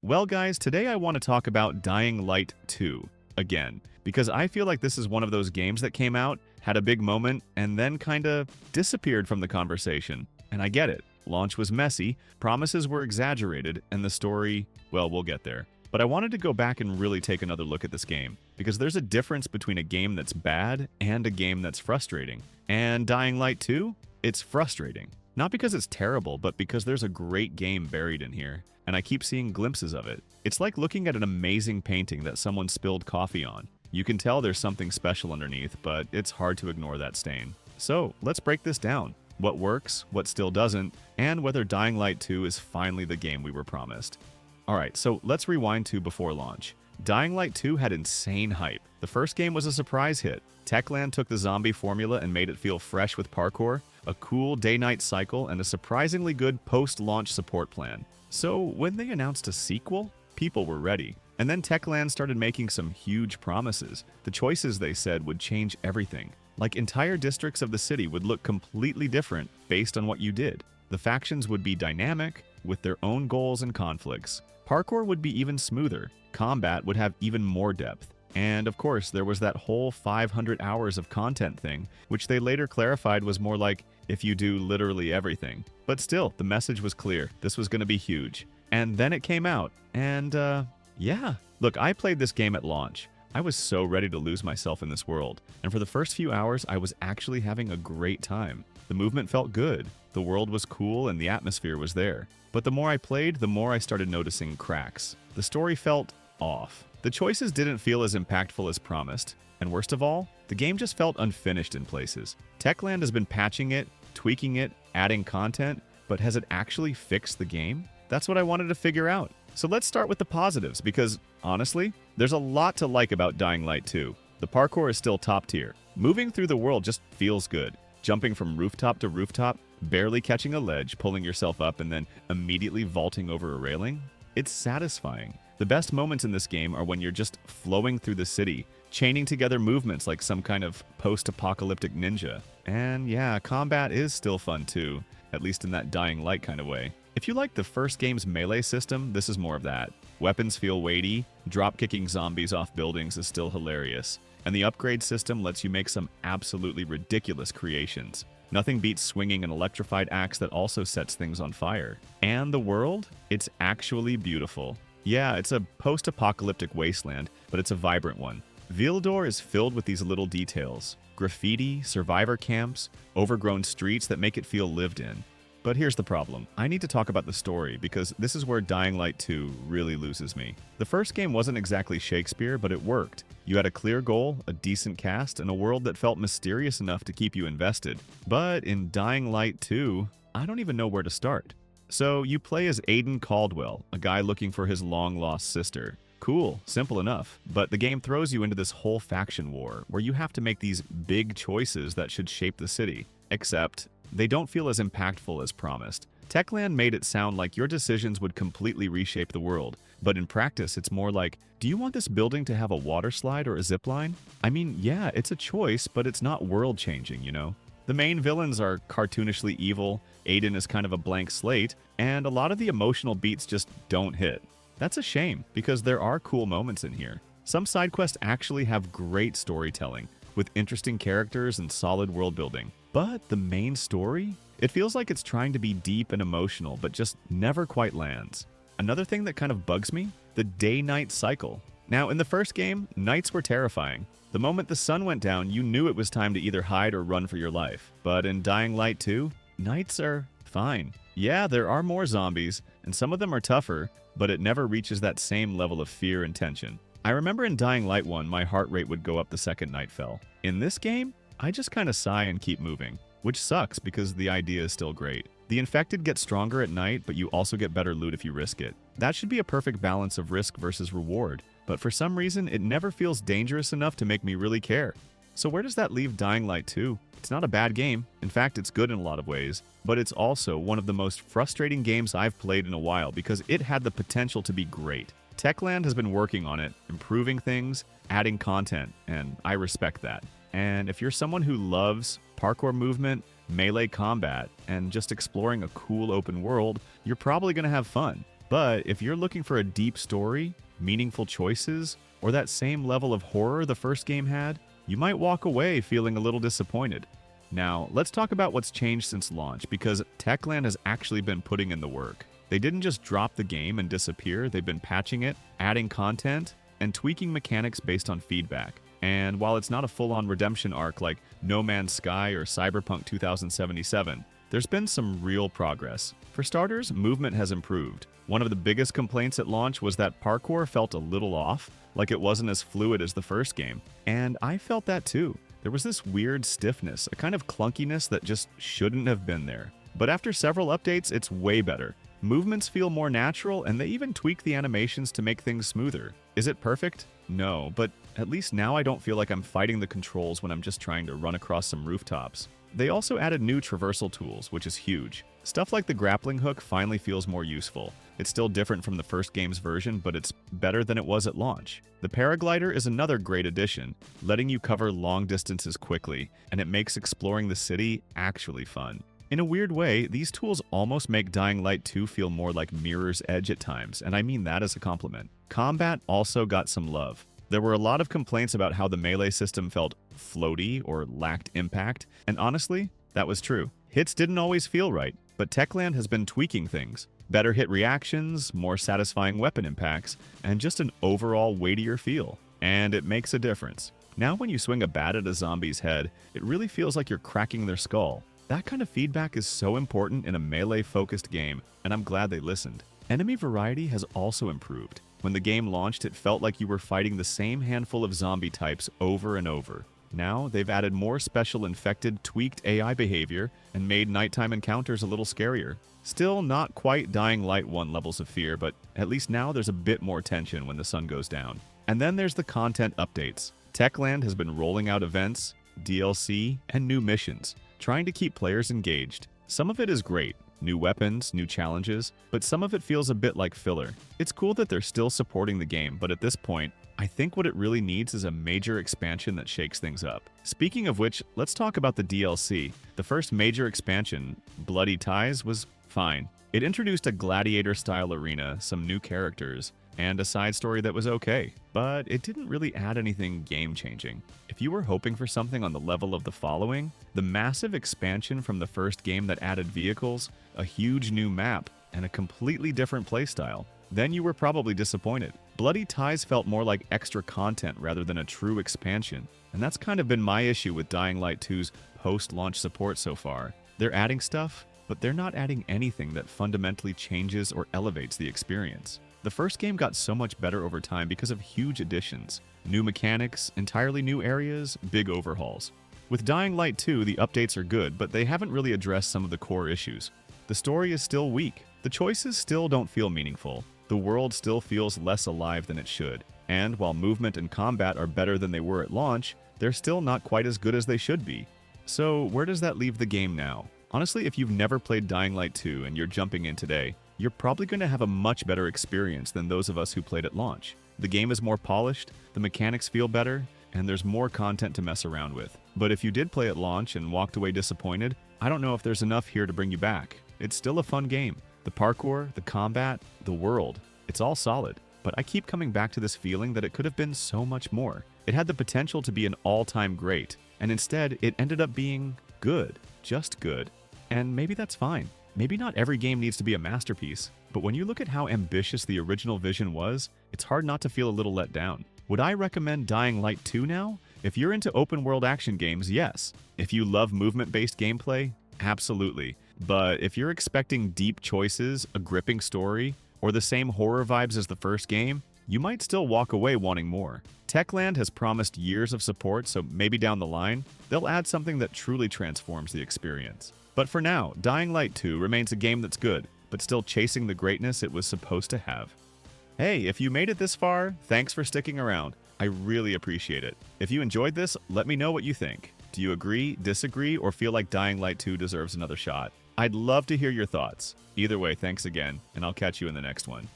Well, guys, today I want to talk about Dying Light 2 again, because I feel like this is one of those games that came out, had a big moment, and then kinda disappeared from the conversation. And I get it. Launch was messy, promises were exaggerated, and the story, well, we'll get there. But I wanted to go back and really take another look at this game, because there's a difference between a game that's bad and a game that's frustrating. And Dying Light 2? It's frustrating. Not because it's terrible, but because there's a great game buried in here, and I keep seeing glimpses of it. It's like looking at an amazing painting that someone spilled coffee on. You can tell there's something special underneath, but it's hard to ignore that stain. So, let's break this down. What works, what still doesn't, and whether Dying Light 2 is finally the game we were promised. Alright, so let's rewind to before launch. Dying Light 2 had insane hype. The first game was a surprise hit. Techland took the zombie formula and made it feel fresh with parkour, a cool day-night cycle, and a surprisingly good post-launch support plan. So when they announced a sequel, people were ready. And then Techland started making some huge promises. The choices they said would change everything. Like entire districts of the city would look completely different based on what you did. The factions would be dynamic, with their own goals and conflicts. Parkour would be even smoother. Combat would have even more depth. And of course, there was that whole 500 hours of content thing, which they later clarified was more like if you do literally everything. But still, the message was clear. This was going to be huge. And then it came out, and yeah. Look, I played this game at launch. I was so ready to lose myself in this world. And for the first few hours, I was actually having a great time. The movement felt good, the world was cool, and the atmosphere was there. But the more I played, the more I started noticing cracks. The story felt off. The choices didn't feel as impactful as promised. And worst of all, the game just felt unfinished in places. Techland has been patching it, tweaking it, adding content, but has it actually fixed the game? That's what I wanted to figure out. So let's start with the positives, because, honestly, there's a lot to like about Dying Light 2. The parkour is still top tier. Moving through the world just feels good. Jumping from rooftop to rooftop, barely catching a ledge, pulling yourself up, and then immediately vaulting over a railing. It's satisfying. The best moments in this game are when you're just flowing through the city, chaining together movements like some kind of post-apocalyptic ninja. And yeah, combat is still fun too, at least in that Dying Light kind of way. If you like the first game's melee system, this is more of that. Weapons feel weighty, drop-kicking zombies off buildings is still hilarious, and the upgrade system lets you make some absolutely ridiculous creations. Nothing beats swinging an electrified axe that also sets things on fire. And the world? It's actually beautiful. Yeah, it's a post-apocalyptic wasteland, but it's a vibrant one. Villedor is filled with these little details. Graffiti, survivor camps, overgrown streets that make it feel lived in. But here's the problem. I need to talk about the story, because this is where Dying Light 2 really loses me. The first game wasn't exactly Shakespeare, but it worked. You had a clear goal, a decent cast, and a world that felt mysterious enough to keep you invested. But in Dying Light 2, I don't even know where to start. So you play as Aiden Caldwell, a guy looking for his long-lost sister. Cool, simple enough. But the game throws you into this whole faction war, where you have to make these big choices that should shape the city. Except, they don't feel as impactful as promised. Techland made it sound like your decisions would completely reshape the world, but in practice it's more like, do you want this building to have a water slide or a zip line? I mean, yeah, it's a choice, but it's not world-changing, you know? The main villains are cartoonishly evil, Aiden is kind of a blank slate, and a lot of the emotional beats just don't hit. That's a shame, because there are cool moments in here. Some side quests actually have great storytelling, with interesting characters and solid world building. But the main story? It feels like it's trying to be deep and emotional, but just never quite lands. Another thing that kind of bugs me? The day-night cycle. Now, in the first game, nights were terrifying. The moment the sun went down, you knew it was time to either hide or run for your life. But in Dying Light 2, nights are fine. Yeah, there are more zombies, and some of them are tougher, but it never reaches that same level of fear and tension. I remember in Dying Light 1, my heart rate would go up the second night fell. In this game, I just kind of sigh and keep moving, which sucks because the idea is still great. The infected get stronger at night, but you also get better loot if you risk it. That should be a perfect balance of risk versus reward, but for some reason, it never feels dangerous enough to make me really care. So where does that leave Dying Light 2? It's not a bad game. In fact, it's good in a lot of ways, but it's also one of the most frustrating games I've played in a while because it had the potential to be great. Techland has been working on it, improving things, adding content, and I respect that. And if you're someone who loves parkour movement, melee combat, and just exploring a cool open world, you're probably going to have fun. But if you're looking for a deep story, meaningful choices, or that same level of horror the first game had, you might walk away feeling a little disappointed. Now, let's talk about what's changed since launch, because Techland has actually been putting in the work. They didn't just drop the game and disappear, they've been patching it, adding content, and tweaking mechanics based on feedback. And while it's not a full-on redemption arc like No Man's Sky or Cyberpunk 2077, there's been some real progress. For starters, movement has improved. One of the biggest complaints at launch was that parkour felt a little off, like it wasn't as fluid as the first game. And I felt that too. There was this weird stiffness, a kind of clunkiness that just shouldn't have been there. But after several updates, it's way better. Movements feel more natural, and they even tweak the animations to make things smoother. Is it perfect? No, but at least now I don't feel like I'm fighting the controls when I'm just trying to run across some rooftops. They also added new traversal tools, which is huge. Stuff like the grappling hook finally feels more useful. It's still different from the first game's version, but it's better than it was at launch. The paraglider is another great addition, letting you cover long distances quickly, and it makes exploring the city actually fun. In a weird way, these tools almost make Dying Light 2 feel more like Mirror's Edge at times, and I mean that as a compliment. Combat also got some love. There were a lot of complaints about how the melee system felt floaty or lacked impact, and honestly, that was true. Hits didn't always feel right, but Techland has been tweaking things. Better hit reactions, more satisfying weapon impacts, and just an overall weightier feel. And it makes a difference. Now when you swing a bat at a zombie's head, it really feels like you're cracking their skull. That kind of feedback is so important in a melee-focused game, and I'm glad they listened. Enemy variety has also improved. When the game launched, it felt like you were fighting the same handful of zombie types over and over. Now, they've added more special infected, tweaked AI behavior and made nighttime encounters a little scarier. Still not quite Dying Light 1 levels of fear, but at least now there's a bit more tension when the sun goes down. And then there's the content updates. Techland has been rolling out events, DLC, and new missions, trying to keep players engaged. Some of it is great, new weapons, new challenges, but some of it feels a bit like filler. It's cool that they're still supporting the game, but at this point, I think what it really needs is a major expansion that shakes things up. Speaking of which, let's talk about the DLC. The first major expansion, Bloody Ties, was fine. It introduced a gladiator-style arena, some new characters, and a side story that was okay, but it didn't really add anything game-changing. If you were hoping for something on the level of the following, the massive expansion from the first game that added vehicles, a huge new map, and a completely different playstyle, then you were probably disappointed. Bloody Ties felt more like extra content rather than a true expansion, and that's kind of been my issue with Dying Light 2's post-launch support so far. They're adding stuff, but they're not adding anything that fundamentally changes or elevates the experience. The first game got so much better over time because of huge additions, new mechanics, entirely new areas, big overhauls. With Dying Light 2, the updates are good, but they haven't really addressed some of the core issues. The story is still weak, the choices still don't feel meaningful, the world still feels less alive than it should, and while movement and combat are better than they were at launch, they're still not quite as good as they should be. So where does that leave the game now? Honestly, if you've never played Dying Light 2 and you're jumping in today, you're probably going to have a much better experience than those of us who played at launch. The game is more polished, the mechanics feel better, and there's more content to mess around with. But if you did play at launch and walked away disappointed, I don't know if there's enough here to bring you back. It's still a fun game. The parkour, the combat, the world, it's all solid. But I keep coming back to this feeling that it could have been so much more. It had the potential to be an all-time great, and instead it ended up being good, just good. And maybe that's fine. Maybe not every game needs to be a masterpiece, but when you look at how ambitious the original vision was, it's hard not to feel a little let down. Would I recommend Dying Light 2 now? If you're into open-world action games, yes. If you love movement-based gameplay, absolutely. But if you're expecting deep choices, a gripping story, or the same horror vibes as the first game, you might still walk away wanting more. Techland has promised years of support, so maybe down the line, they'll add something that truly transforms the experience. But for now, Dying Light 2 remains a game that's good, but still chasing the greatness it was supposed to have. Hey, if you made it this far, thanks for sticking around. I really appreciate it. If you enjoyed this, let me know what you think. Do you agree, disagree, or feel like Dying Light 2 deserves another shot? I'd love to hear your thoughts. Either way, thanks again, and I'll catch you in the next one.